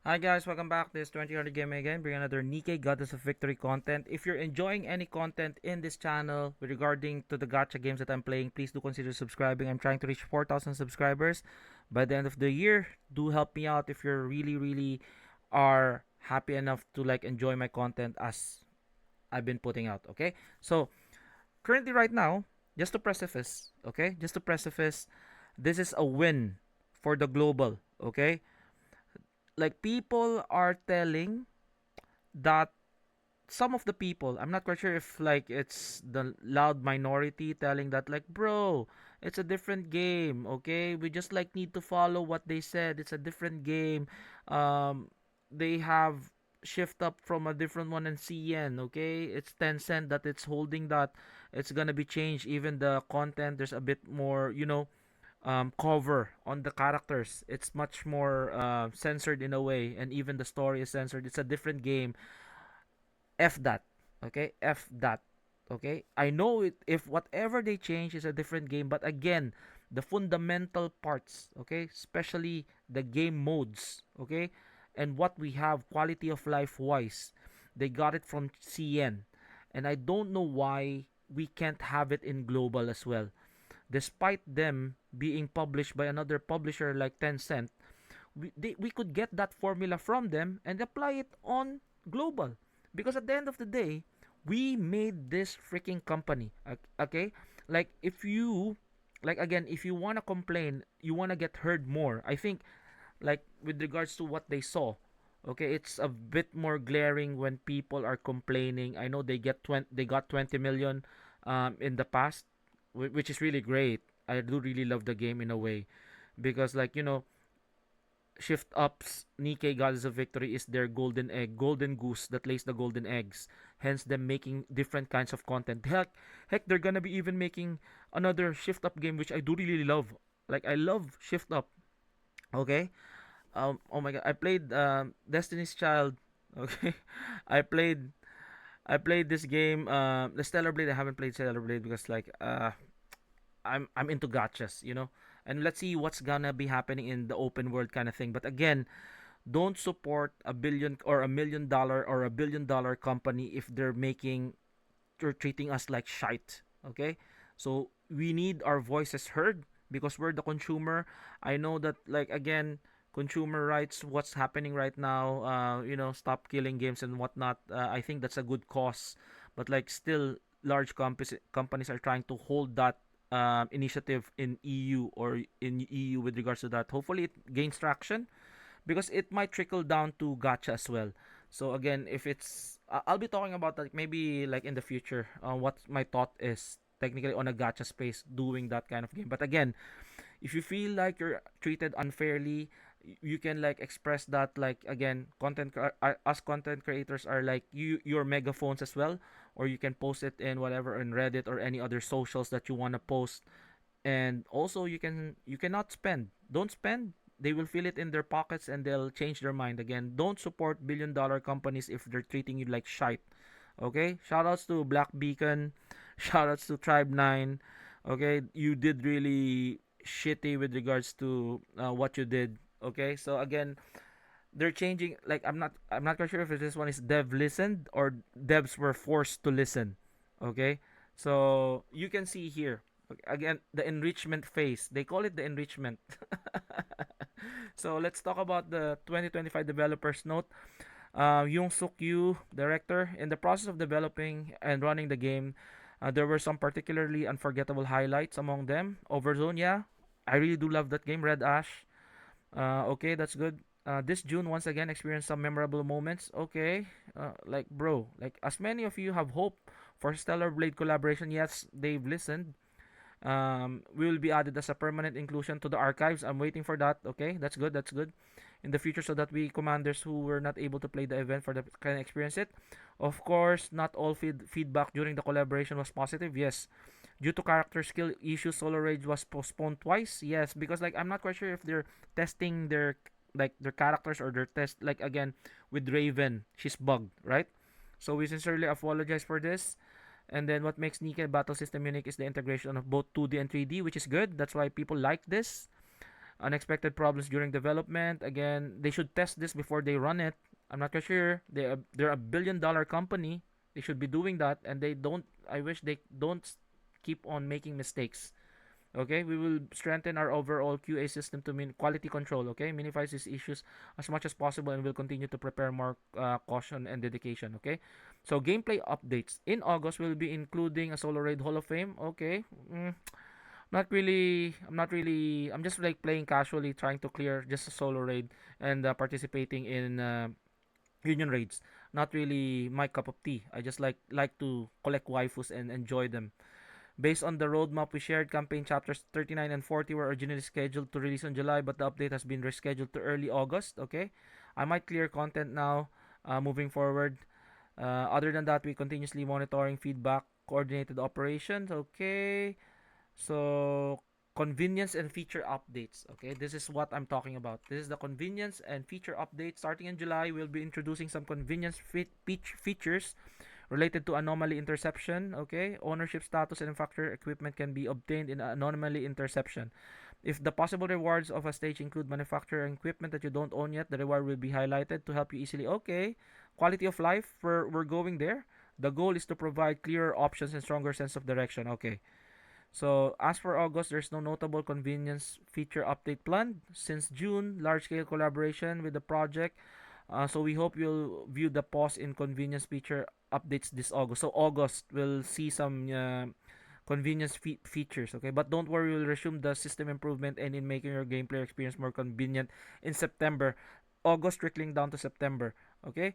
Hi guys, welcome back. This is 2000 Game again. Bring another Nikke Goddess of Victory content. If you're enjoying any content in this channel with regarding to the gacha games that I'm playing, please do consider subscribing. I'm trying to reach 4,000 subscribers by the end of the year. Do help me out if you're really are happy enough to like enjoy my content as I've been putting out. Okay, so currently right now, just to preface, okay, just to preface, this is a win for the global. Okay, like people are telling that some of the people, I'm not quite sure if like it's the loud minority telling that like bro, it's a different game, okay, we just like need to follow what they said, it's a different game. They have shift up from a different one in CN, okay, it's Tencent that it's holding that it's gonna be changed, even the content there's a bit more, cover on the characters. It's much more censored in a way, and even the story is censored. It's a different game. F that. Okay? F that. Okay? I know it if whatever they change is a different game, but again, the fundamental parts, okay? Especially the game modes, okay? And what we have quality of life wise, they got it from CN. And I don't know why we can't have it in global as well. Despite them being published by another publisher like Tencent, we could get that formula from them and apply it on global. Because at the end of the day, we made this freaking company. Okay? Like, if you, like, again, if you want to complain, you want to get heard more. I think, like, with regards to what they saw, okay, it's a bit more glaring when people are complaining. I know they got 20 million in the past, which is really great. I do really love the game in a way because, like, Shift Up's Nikke Goddess of Victory is their golden egg, golden goose that lays the golden eggs. Hence, them making different kinds of content. Heck, they're gonna be even making another Shift Up game, which I do really love. Like, I love Shift Up. Okay. Oh my god, I played Destiny's Child. Okay, I played I played this game. The Stellar Blade. I haven't played Stellar Blade because like I'm into gotchas, And let's see what's gonna be happening in the open world kind of thing. But again, don't support a billion or $1 million or $1 billion company if they're making or treating us like shite. Okay, so we need our voices heard because we're the consumer. I know that like again, consumer rights, what's happening right now, stop killing games and whatnot. I think that's a good cause, but like still, large companies are trying to hold that initiative in EU or in EU with regards to that. Hopefully, it gains traction because it might trickle down to gacha as well. So again, if it's I'll be talking about that maybe like in the future. What my thought is technically on a gacha space doing that kind of game. But again, if you feel like you're treated unfairly, you can like express that like again us content creators are like your megaphones as well, or you can post it in whatever in Reddit or any other socials that you want to post. And also you cannot spend, don't spend, they will feel it in their pockets and they'll change their mind again. Don't support $1 billion companies if they're treating you like shite. Okay, shoutouts to Black Beacon, shoutouts to Tribe 9. Okay, you did really shitty with regards to what you did. Okay, so again, they're changing. Like I'm not quite sure if this one is dev listened or devs were forced to listen. Okay, so you can see here, okay, again, the enrichment phase. They call it the enrichment. So let's talk about the 2025 developers note. Young Suk Yu, director, in the process of developing and running the game, there were some particularly unforgettable highlights among them. Overzone, yeah, I really do love that game. Red Ash, okay, that's good. This June, once again, experienced some memorable moments. Okay, like bro, like as many of you have hope for Stellar Blade collaboration, yes, they've listened. Will be added as a permanent inclusion to the archives. I'm waiting for that. Okay, that's good. That's good. In the future, so that we commanders who were not able to play the event for the can experience it. Of course, not all feedback during the collaboration was positive. Yes, due to character skill issues, Solo Rage was postponed twice. Yes, because like I'm not quite sure if they're testing their characters or their test like again with Raven, she's bugged, right? So we sincerely apologize for this. And then what makes Nikke battle system unique is the integration of both 2D and 3D, which is good. That's why people like this. Unexpected problems during development. Again, they should test this before they run it. I'm not quite sure. They're a billion-dollar company. They should be doing that, and they don't. I wish they don't keep on making mistakes. Okay, we will strengthen our overall QA system to mean quality control. Okay, minimize these issues as much as possible, and will continue to prepare more caution and dedication. Okay, so gameplay updates in August will be including a solo raid Hall of Fame. Okay, not really. I'm not really. I'm just like playing casually, trying to clear just a solo raid and participating in union raids. Not really my cup of tea. I just like to collect waifus and enjoy them. Based on the roadmap we shared, campaign chapters 39 and 40 were originally scheduled to release in July, but the update has been rescheduled to early August. Okay, I might clear content now, moving forward. Other than that, we continuously monitoring feedback, coordinated operations. Okay, so convenience and feature updates. Okay, this is what I'm talking about. This is the convenience and feature update. Starting in July, we'll be introducing some convenience features related to anomaly interception. Okay, ownership status and factor equipment can be obtained in anomaly interception. If the possible rewards of a stage include manufacturer equipment that you don't own yet, the reward will be highlighted to help you easily. Okay, quality of life, we're going there. The goal is to provide clearer options and stronger sense of direction. Okay, so as for August, there's no notable convenience feature update planned. Since June, large-scale collaboration with the project. So we hope you'll view the pause in convenience feature updates this August. So August will see some convenience features. Okay, but don't worry, we'll resume the system improvement and in making your gameplay experience more convenient in September. August trickling down to September. Okay,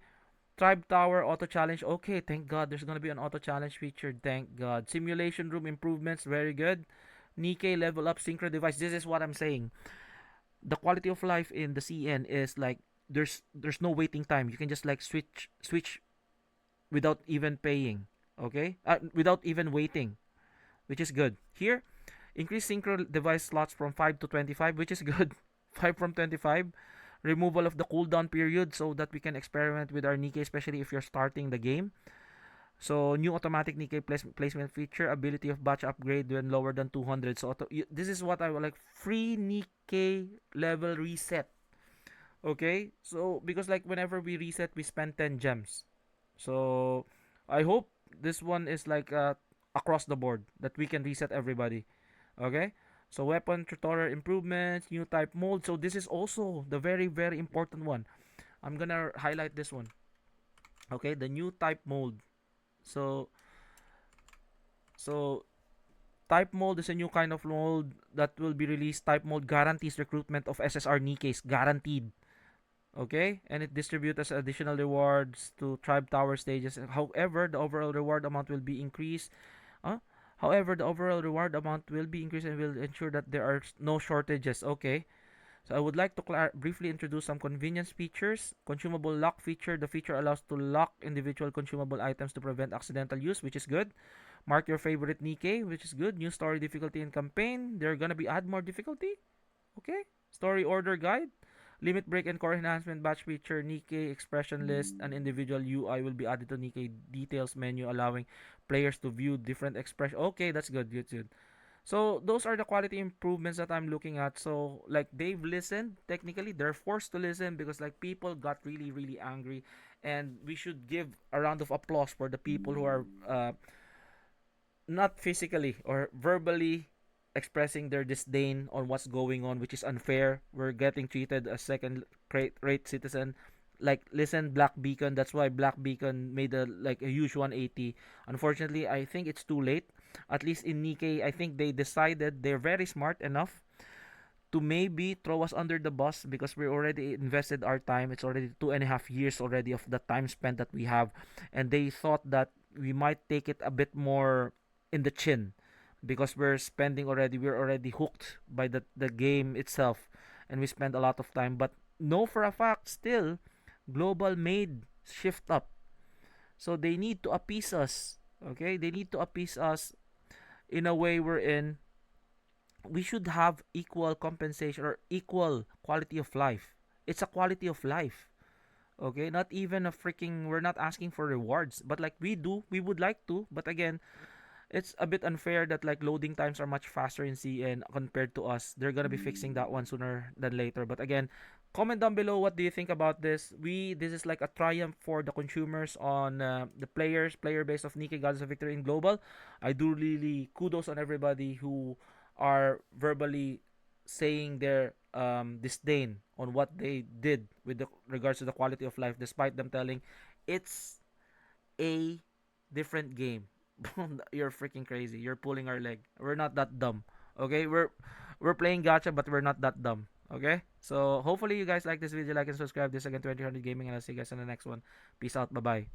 Tribe Tower auto challenge. Okay, thank God there's gonna be an auto challenge feature. Thank God. Simulation room improvements. Very good. Nikke level up synchro device. This is what I'm saying. The quality of life in the CN is like there's no waiting time. You can just like switch without even paying. Okay, without even waiting, which is good. Here, increase synchro device slots from 5 to 25, which is good. 5 from 25. Removal of the cooldown period so that we can experiment with our Nikke, especially if you're starting the game. So, new automatic Nikke placement feature, ability of batch upgrade when lower than 200. So, this is what I would like. Free Nikke level reset. Okay? So, because like whenever we reset, we spend 10 gems. So, I hope this one is like across the board that we can reset everybody. Okay? So weapon tutorial improvements, new type mold. So this is also the very very important one. I'm gonna highlight this one. Okay, the new type mold. So so type mold is a new kind of mold that will be released. Type mold guarantees recruitment of SSR Nikkes, guaranteed. Okay, and it distributes additional rewards to tribe tower stages. However, the overall reward amount will be increased. Uh, However, the overall reward amount will be increased and will ensure that there are no shortages. Okay. So I would like to briefly introduce some convenience features. Consumable lock feature. The feature allows to lock individual consumable items to prevent accidental use, which is good. Mark your favorite Nikke, which is good. New story difficulty in campaign. They're gonna be add more difficulty. Okay. Story order guide. Limit break and core enhancement batch feature, Nikke expression list, and individual UI will be added to Nikke details menu, allowing players to view different expression. Okay, that's good, good, good. So those are the quality improvements that I'm looking at. So like they've listened. Technically, they're forced to listen because like people got really, really angry, and we should give a round of applause for the people who are not physically or verbally expressing their disdain on what's going on, which is unfair. We're getting treated as second rate citizen. Like listen, Black Beacon. That's why Black Beacon made a huge 180. Unfortunately, I think it's too late. At least in Nikke, I think they decided they're very smart enough to maybe throw us under the bus because we already invested our time. It's already 2.5 years already of the time spent that we have, and they thought that we might take it a bit more in the chin because we're already hooked by the game itself, and we spend a lot of time. But know for a fact still, global made shift up, so they need to appease us. Okay, they need to appease us in a way we're in. We should have equal compensation or equal quality of life. It's a quality of life. Okay, not even a freaking, we're not asking for rewards, but like we would like to, but again, it's a bit unfair that like loading times are much faster in CN compared to us. They're gonna be fixing that one sooner than later. But again, comment down below what do you think about this. This is like a triumph for the consumers on the player base of Nikke Gods of Victory in global. I do really kudos on everybody who are verbally saying their disdain on what they did with regards to the quality of life, despite them telling it's a different game. You're freaking crazy. You're pulling our leg. We're not that dumb. Okay? We're playing gacha, but we're not that dumb. Okay? So hopefully you guys like this video, like and subscribe. This again 2000 Gaming, and I'll see you guys in the next one. Peace out. Bye bye.